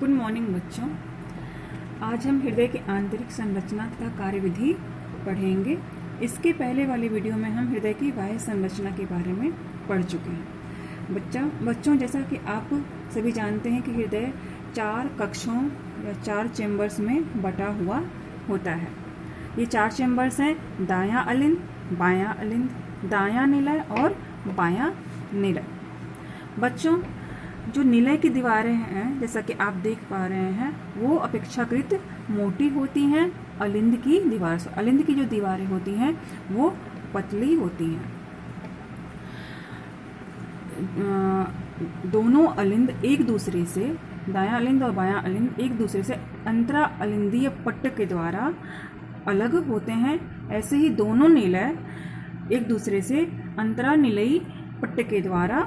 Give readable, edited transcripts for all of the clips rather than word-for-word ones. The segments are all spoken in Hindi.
गुड मॉर्निंग बच्चों। आज हम हृदय की आंतरिक संरचना तथा कार्यविधि पढ़ेंगे। इसके पहले वाली वीडियो में हम हृदय की बाह्य संरचना के बारे में पढ़ चुके हैं। बच्चों जैसा कि आप सभी जानते हैं कि हृदय 4 कक्षों या 4 चैम्बर्स में बटा हुआ होता है। ये 4 चैम्बर्स हैं: दायां अलिंद, बायां अलिंद, दायां निलय और बायां निलय। बच्चों जो निलय की दीवारें हैं, जैसा कि आप देख पा रहे हैं, वो अपेक्षाकृत मोटी होती हैं अलिंद की दीवार से। अलिंद की जो दीवारें होती हैं वो पतली होती हैं। दोनों अलिंद एक दूसरे से, दायां अलिंद और बायां अलिंद एक दूसरे से अंतरा अलिंदीय पट्ट के द्वारा अलग होते हैं। ऐसे ही दोनों निलय एक दूसरे से अंतरा निलयी पट्ट के द्वारा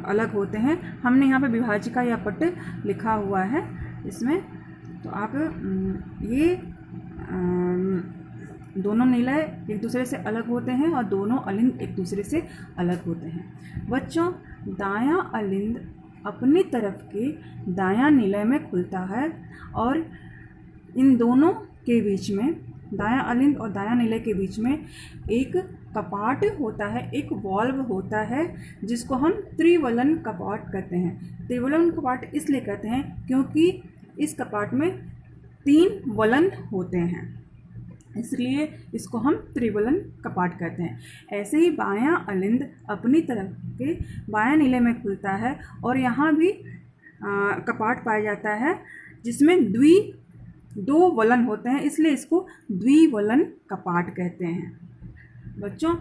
अलग होते हैं। हमने यहाँ पे विभाजिका या पट्ट लिखा हुआ है इसमें, तो आप ये दोनों निलय एक दूसरे से अलग होते हैं और दोनों अलिंद एक दूसरे से अलग होते हैं। बच्चों दायां अलिंद अपनी तरफ के दायां निलय में खुलता है और इन दोनों के बीच में, दायां अलिंद और दायां निलय के बीच में एक कपाट होता है, एक वॉल्व होता है जिसको हम त्रिवलन कपाट कहते हैं। त्रिवलन कपाट इसलिए कहते हैं क्योंकि इस कपाट में 3 वलन होते हैं, इसलिए इसको हम त्रिवलन कपाट कहते हैं। ऐसे ही बायां अलिंद अपनी तरफ के बायां निलय में खुलता है और यहाँ भी कपाट पाया जाता है जिसमें 2 वलन होते हैं, इसलिए इसको द्विवलन कपाट कहते हैं। बच्चों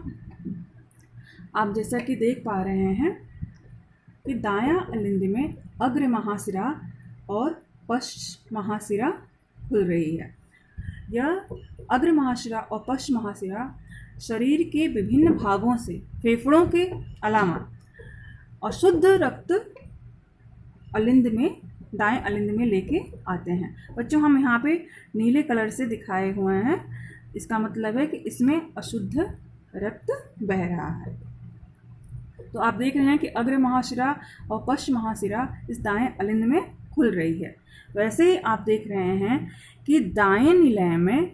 आप जैसा कि देख पा रहे हैं कि दायां अलिंद में अग्र महाशिरा और पश्च महाशिरा खुल रही है। यह अग्र महाशिरा और पश्च महाशिरा शरीर के विभिन्न भागों से, फेफड़ों के अलावा अशुद्ध रक्त अलिंद में, दाएं अलिंद में लेके आते हैं। बच्चों हम यहाँ पे नीले कलर से दिखाए हुए हैं, इसका मतलब है कि इसमें अशुद्ध रक्त बह रहा है। तो आप देख रहे हैं कि अग्र महाशिरा और पश्च महाशिरा इस दाएं अलिंद में खुल रही है। वैसे ही आप देख रहे हैं कि दाएं निलय में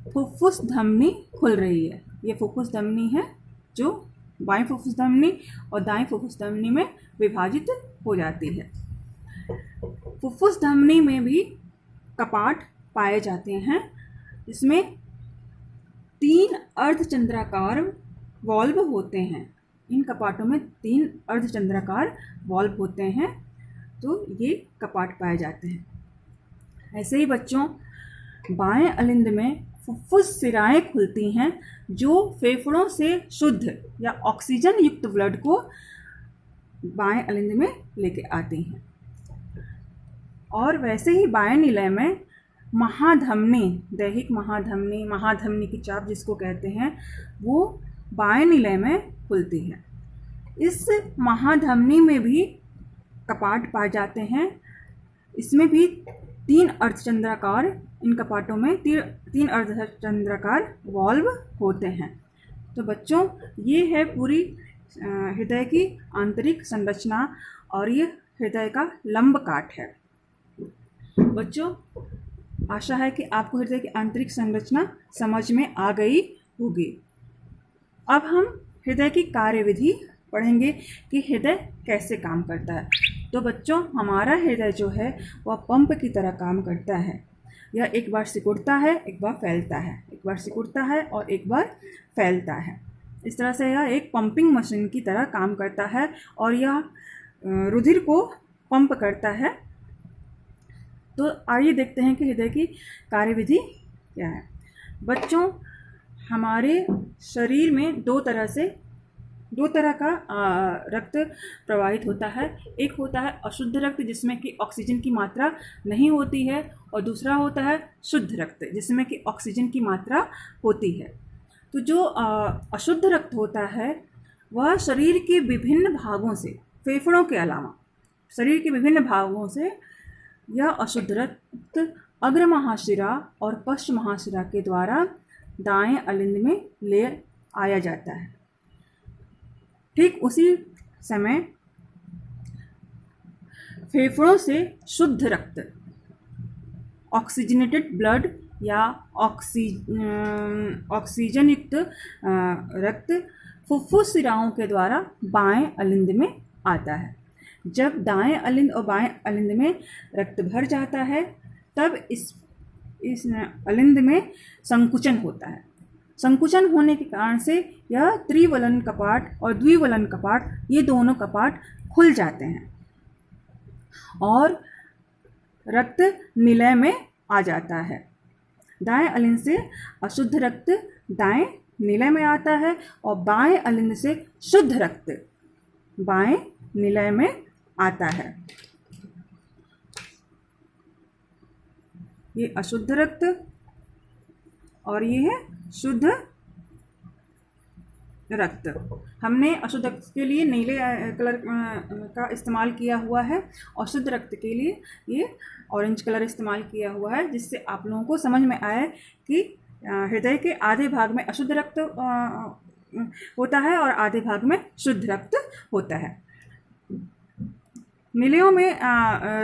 फुफ्फुस धमनी खुल रही है। ये फुफ्फुस धमनी है जो बाएं फुफ्फुस धमनी और दाएं फुफ्फुस धमनी में विभाजित हो जाती है। फुफ्फुस धमनी में भी कपाट पाए जाते हैं। इसमें 3 अर्धचंद्राकार वॉल्व होते हैं। इन कपाटों में 3 अर्धचंद्राकार वॉल्व होते हैं, तो ये कपाट पाए जाते हैं। ऐसे ही बच्चों बाएं अलिंद में फुफ्फुस सिराएं खुलती हैं जो फेफड़ों से शुद्ध या ऑक्सीजन युक्त ब्लड को बाएं अलिंद में लेके आती हैं। और वैसे ही बाएं निलय में महाधमनी, दैहिक महाधमनी, महाधमनी की चाप जिसको कहते हैं, वो बाएं निलय में खुलती है। इस महाधमनी में भी कपाट पाए जाते हैं। इसमें भी 3 अर्धचंद्राकार, इन कपाटों में 3 अर्धचंद्राकार वॉल्व होते हैं। तो बच्चों ये है पूरी हृदय की आंतरिक संरचना और ये हृदय का लंब काट है। बच्चों आशा है कि आपको हृदय की आंतरिक संरचना समझ में आ गई होगी। अब हम हृदय की कार्यविधि पढ़ेंगे कि हृदय कैसे काम करता है। तो बच्चों हमारा हृदय जो है वह पंप की तरह काम करता है। यह एक बार सिकुड़ता है, एक बार फैलता है, एक बार सिकुड़ता है और एक बार फैलता है। इस तरह से यह एक पंपिंग मशीन की तरह काम करता है और यह रुधिर को पंप करता है। तो आइए देखते हैं कि हृदय की कार्यविधि क्या है। बच्चों हमारे शरीर में 2 तरह का रक्त प्रवाहित होता है। एक होता है अशुद्ध रक्त जिसमें कि ऑक्सीजन की मात्रा नहीं होती है, और दूसरा होता है शुद्ध रक्त जिसमें कि ऑक्सीजन की मात्रा होती है। तो जो अशुद्ध रक्त होता है वह शरीर के विभिन्न भागों से, फेफड़ों के अलावा शरीर के विभिन्न भागों से यह अशुद्ध रक्त अग्र महाशिरा और पश्च महाशिरा के द्वारा दाएं अलिंद में ले आया जाता है। ठीक उसी समय फेफड़ों से शुद्ध रक्त, ऑक्सीजनेटेड ब्लड या ऑक्सीजन युक्त रक्त फुफ्फुस शिराओं के द्वारा बाएं अलिंद में आता है। जब दाएं अलिंद और बाएं अलिंद में रक्त भर जाता है तब इस अलिंद में संकुचन होता है। संकुचन होने के कारण से यह त्रिवलन कपाट और द्विवलन कपाट, ये दोनों कपाट खुल जाते हैं और रक्त निलय में आ जाता है। दाएं अलिंद से अशुद्ध रक्त दाएं निलय में आता है और बाएं अलिंद से शुद्ध रक्त बाएं निलय में आता है। ये अशुद्ध रक्त और ये है शुद्ध रक्त। हमने अशुद्ध रक्त के लिए नीले कलर का इस्तेमाल किया हुआ है और शुद्ध रक्त के लिए ये ऑरेंज कलर इस्तेमाल किया हुआ है, जिससे आप लोगों को समझ में आए कि हृदय के आधे भाग में अशुद्ध रक्त होता है और आधे भाग में शुद्ध रक्त होता है। नीलियों में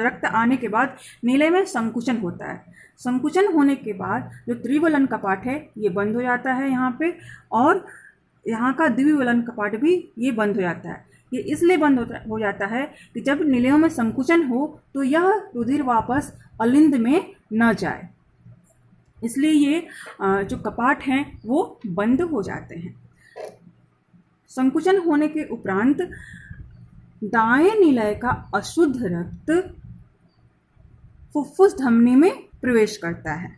रक्त आने के बाद नीले में संकुचन होता है। संकुचन होने के बाद जो त्रिवलन कपाट है ये बंद हो जाता है यहाँ पे, और यहाँ का द्विवलन कपाट भी ये बंद हो जाता है। ये इसलिए बंद हो जाता है कि जब नीलियों में संकुचन हो तो यह रुधिर वापस अलिंद में न जाए, इसलिए ये जो कपाट हैं वो बंद हो जाते हैं। संकुचन होने के उपरांत दाएं निलय का अशुद्ध रक्त फुफ्फुस धमनी में प्रवेश करता है।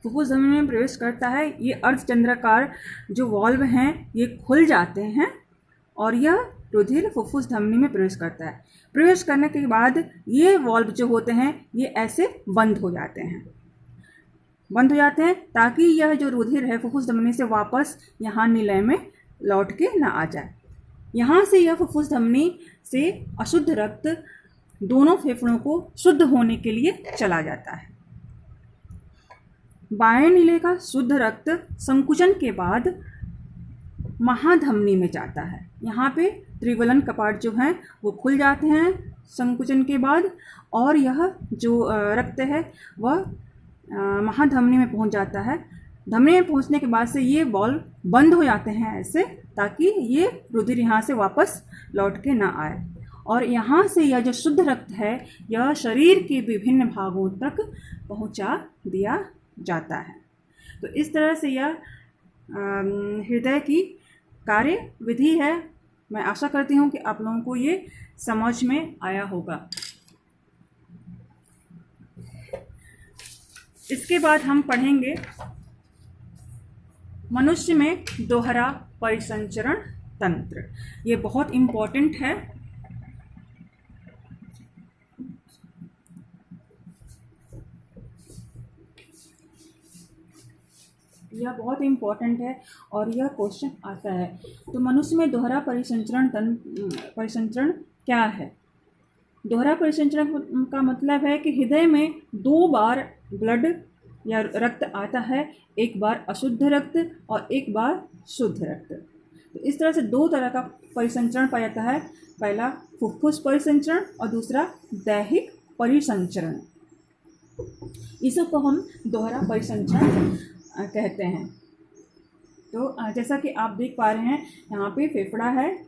फुफ्फुस धमनी में प्रवेश करता है। ये अर्धचंद्राकार जो वॉल्व हैं ये खुल जाते हैं और यह रुधिर फुफ्फुस धमनी में प्रवेश करता है। प्रवेश करने के बाद ये वॉल्व जो होते हैं ये ऐसे बंद हो जाते हैं, ताकि यह जो रुधिर है फुफ्फुस धमनी से वापस यहाँ निलय में लौट के ना आ जाए। यहाँ से यह फुफ्फुस धमनी से अशुद्ध रक्त दोनों फेफड़ों को शुद्ध होने के लिए चला जाता है। बाएं नीले का शुद्ध रक्त संकुचन के बाद महाधमनी में जाता है। यहाँ पे त्रिवलन कपाट जो हैं वो खुल जाते हैं संकुचन के बाद, और यह जो रक्त है वह महाधमनी में पहुँच जाता है। धमनी में पहुँचने के बाद से ये बॉल बंद हो जाते हैं ऐसे, ताकि ये रुधिर यहाँ से वापस लौट के ना आए, और यहाँ से यह जो शुद्ध रक्त है यह शरीर के विभिन्न भागों तक पहुँचा दिया जाता है। तो इस तरह से यह हृदय की कार्य विधि है। मैं आशा करती हूँ कि आप लोगों को ये समझ में आया होगा। इसके बाद हम पढ़ेंगे मनुष्य में दोहरा परिसंचरण तंत्र। ये बहुत इम्पोर्टेंट है। यह बहुत इम्पोर्टेंट है और यह क्वेश्चन आता है। तो मनुष्य में दोहरा परिसंचरण क्या है? दोहरा परिसंचरण का मतलब है कि हृदय में 2 बार ब्लड या रक्त आता है, एक बार अशुद्ध रक्त और एक बार शुद्ध रक्त। तो इस तरह से 2 तरह का परिसंचरण पाया जाता है, पहला फुफ्फुस परिसंचरण और दूसरा दैहिक परिसंचरण। इसको हम दोहरा परिसंचरण कहते हैं। तो जैसा कि आप देख पा रहे हैं यहाँ पे फेफड़ा है,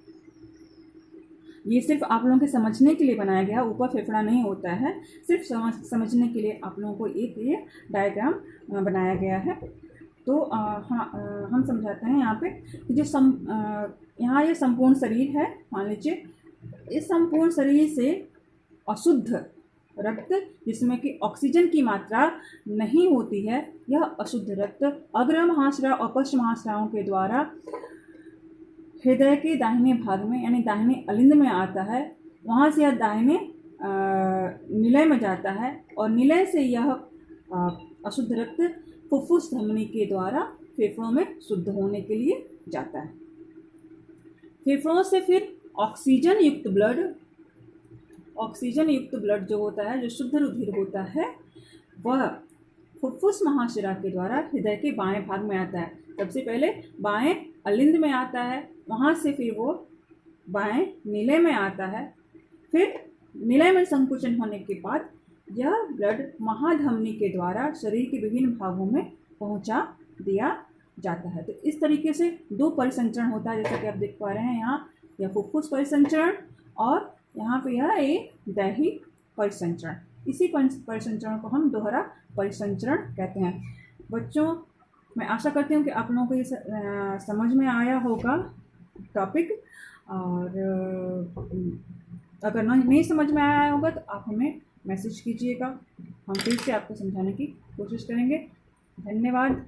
ये सिर्फ आप लोगों के समझने के लिए बनाया गया, ऊपर फेफड़ा नहीं होता है, सिर्फ समझने के लिए आप लोगों को एक ये डायग्राम बनाया गया है। तो हम समझाते हैं यहाँ पे कि जो यहाँ ये संपूर्ण शरीर है, मान लीजिए इस संपूर्ण शरीर से अशुद्ध रक्त जिसमें कि ऑक्सीजन की मात्रा नहीं होती है, यह अशुद्ध रक्त अग्र महाश्रा और पश्च महाश्राओं के द्वारा हृदय के दाहिने भाग में यानी दाहिने अलिंद में आता है। वहाँ से यह दाहिने निलय में जाता है और निलय से यह अशुद्ध रक्त फुफ्फुस धमनी के द्वारा फेफड़ों में शुद्ध होने के लिए जाता है। फेफड़ों से फिर ऑक्सीजन युक्त ब्लड जो होता है, जो शुद्ध रुधिर होता है, वह फुफ्फुस महाशिरा के द्वारा हृदय के बाएं भाग में आता है। सबसे पहले बाएं अलिंद में आता है, वहाँ से फिर वो बाएं नीले में आता है, फिर निलय में संकुचन होने के बाद यह ब्लड महाधमनी के द्वारा शरीर के विभिन्न भागों में पहुंचा दिया जाता है। तो इस तरीके से दो परिसंचरण होता है, जैसा कि आप देख पा रहे हैं यहाँ, यह फुफ्फुस परिसंचरण और यहाँ पे यह एक दैहिक परिसंचरण। इसी परिसंचरण को हम दोहरा परिसंचरण कहते हैं। बच्चों, मैं आशा करती हूँ कि आप लोगों को ये समझ में आया होगा टॉपिक, और अगर नहीं समझ में आया होगा तो आप हमें मैसेज कीजिएगा, हम फिर से आपको समझाने की कोशिश करेंगे। धन्यवाद।